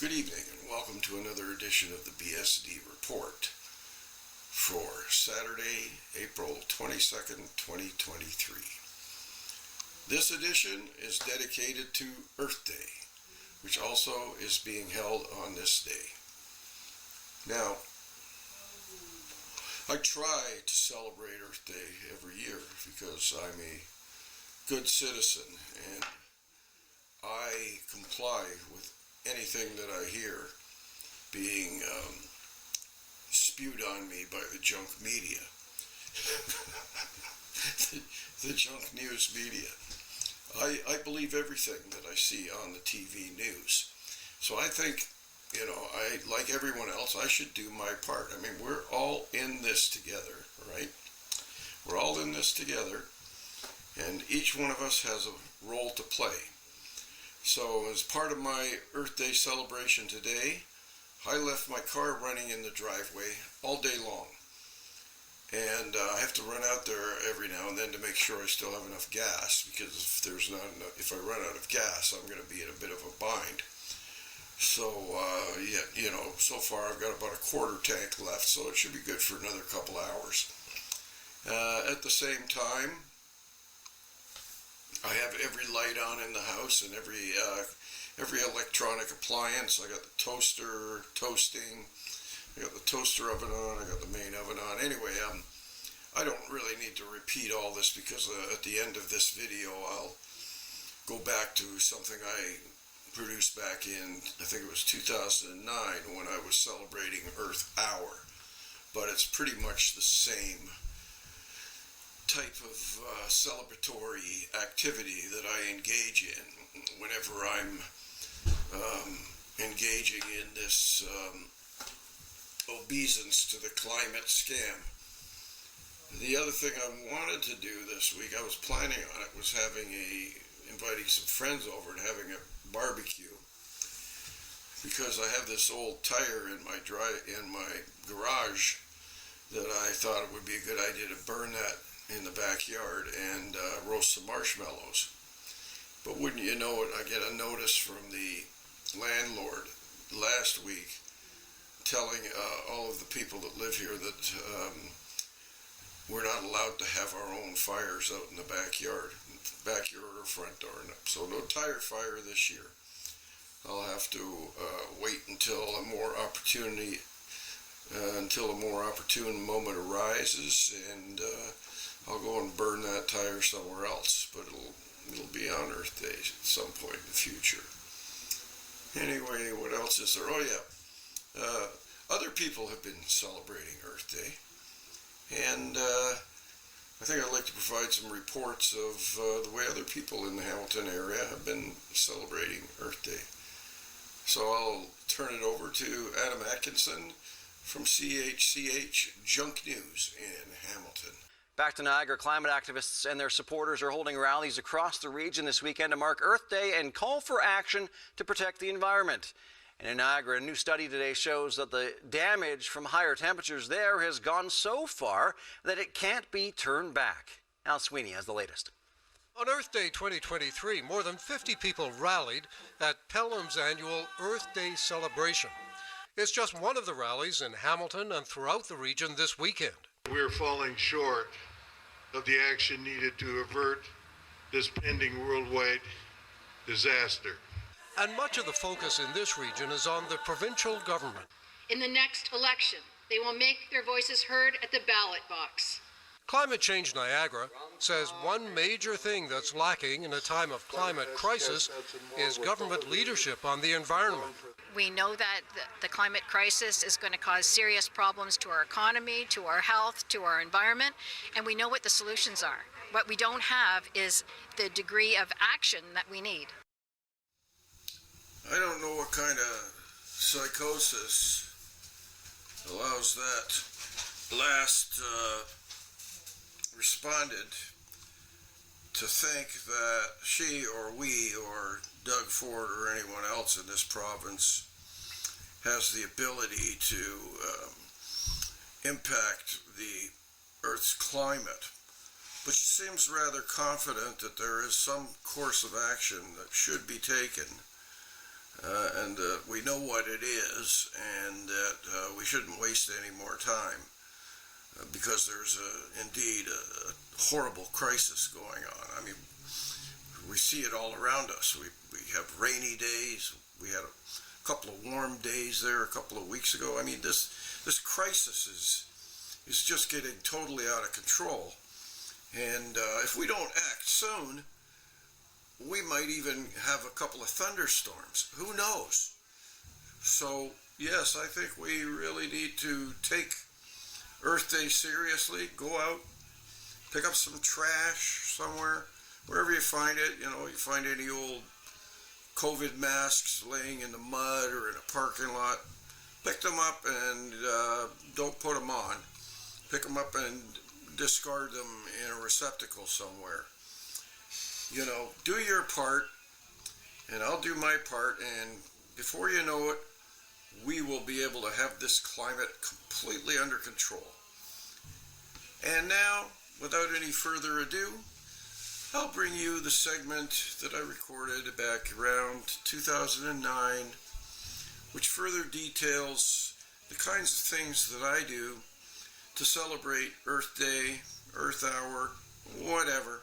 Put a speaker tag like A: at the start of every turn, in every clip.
A: Good evening and welcome to another edition of the BSD Report for Saturday, April 22nd, 2023. This edition is dedicated to Earth Day, which also is being held on this day. Now, I try to celebrate Earth Day every year because I'm a good citizen and I comply with anything that I hear being spewed on me by the junk media, the junk news media. I believe everything that I see on the TV news. So I think, I, like everyone else, I should do my part. I mean, we're all in this together, right? We're all in this together, and each one of us has a role to play. So as part of my Earth Day celebration today, I left my car running in the driveway all day long. And I have to run out there every now and then to make sure I still have enough gas, because if I run out of gas, I'm going to be in a bit of a bind. So, so far I've got about a quarter tank left, so it should be good for another couple hours. At the same time, I have every light on in the house and every electronic appliance. I got the toaster toasting. I got the toaster oven on. I got the main oven on. Anyway, I don't really need to repeat all this because at the end of this video, I'll go back to something I produced back in, I think it was 2009, when I was celebrating Earth Hour. But it's pretty much the same type of celebratory activity that I engage in whenever I'm engaging in this obeisance to the climate scam. The other thing I wanted to do this week, I was planning on it, was inviting some friends over and having a barbecue, because I have this old tire in my garage that I thought it would be a good idea to burn that in the backyard and roast some marshmallows. But wouldn't you know it, I get a notice from the landlord last week telling all of the people that live here that we're not allowed to have our own fires out in the backyard or front door. So no tire fire this year. I'll have to wait until a more opportune moment arises, and I'll go and burn that tire somewhere else, but it'll be on Earth Day at some point in the future. Anyway, what else is there? Oh yeah, other people have been celebrating Earth Day, and I think I'd like to provide some reports of the way other people in the Hamilton area have been celebrating Earth Day. So I'll turn it over to Adam Atkinson from CHCH Junk News in Hamilton.
B: Back to Niagara, climate activists and their supporters are holding rallies across the region this weekend to mark Earth Day and call for action to protect the environment. And in Niagara, a new study today shows that the damage from higher temperatures there has gone so far that it can't be turned back. Al Sweeney has the latest.
C: On Earth Day 2023, more than 50 people rallied at Pelham's annual Earth Day celebration. It's just one of the rallies in Hamilton and throughout the region this weekend.
D: We're falling short of the action needed to avert this pending worldwide disaster.
C: And much of the focus in this region is on the provincial government.
E: In the next election, they will make their voices heard at the ballot box.
C: Climate Change Niagara says one major thing that's lacking in a time of climate crisis is government leadership on the environment.
E: We know that the climate crisis is going to cause serious problems to our economy, to our health, to our environment, and we know what the solutions are. What we don't have is the degree of action that we need.
A: I don't know what kind of psychosis allows that last respondent to think that she or we or Doug Ford or anyone else in this province has the ability to impact the Earth's climate. But she seems rather confident that there is some course of action that should be taken and we know what it is, and that we shouldn't waste any more time because there's indeed a horrible crisis going on. I mean, we see it all around us. We have rainy days. We had a couple of warm days there a couple of weeks ago. I mean, this crisis is just getting totally out of control. And if we don't act soon, we might even have a couple of thunderstorms. Who knows? So, yes, I think we really need to take Earth Day seriously. Go out, pick up some trash somewhere, wherever you find it. You know, you find any old COVID masks laying in the mud or in a parking lot, pick them up and don't put them on. Pick them up and discard them in a receptacle somewhere. You know, do your part, and I'll do my part, and before you know it, we will be able to have this climate completely under control. And now, without any further ado, I'll bring you the segment that I recorded back around 2009, which further details the kinds of things that I do to celebrate Earth Day, Earth Hour, whatever,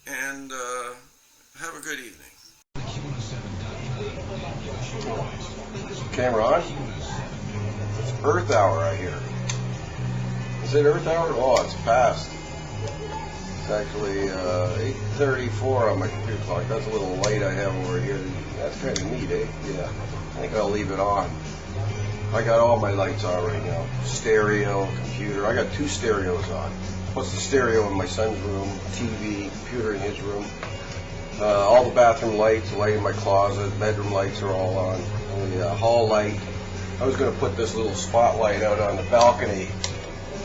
A: and have a good evening.
F: Camera on? It's Earth Hour, I hear. Is it Earth Hour? Oh, it's past. It's actually 8:34 on my computer clock. That's a little light I have over here. That's kind of neat, eh? Yeah. I think I'll leave it on. I got all my lights on right now. Stereo, computer. I got 2 stereos on. Plus the stereo in my son's room, TV, computer in his room. All the bathroom lights, the light in my closet, bedroom lights are all on. The hall light. I was going to put this little spotlight out on the balcony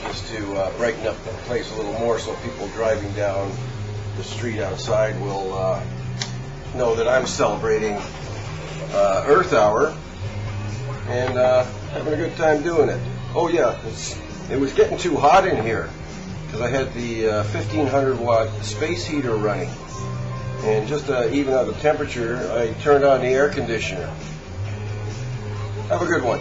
F: just to brighten up the place a little more so people driving down the street outside will know that I'm celebrating Earth Hour and having a good time doing it. Oh yeah, it was getting too hot in here because I had the 1500 watt space heater running, and just to even out the temperature I turned on the air conditioner. Have a good one.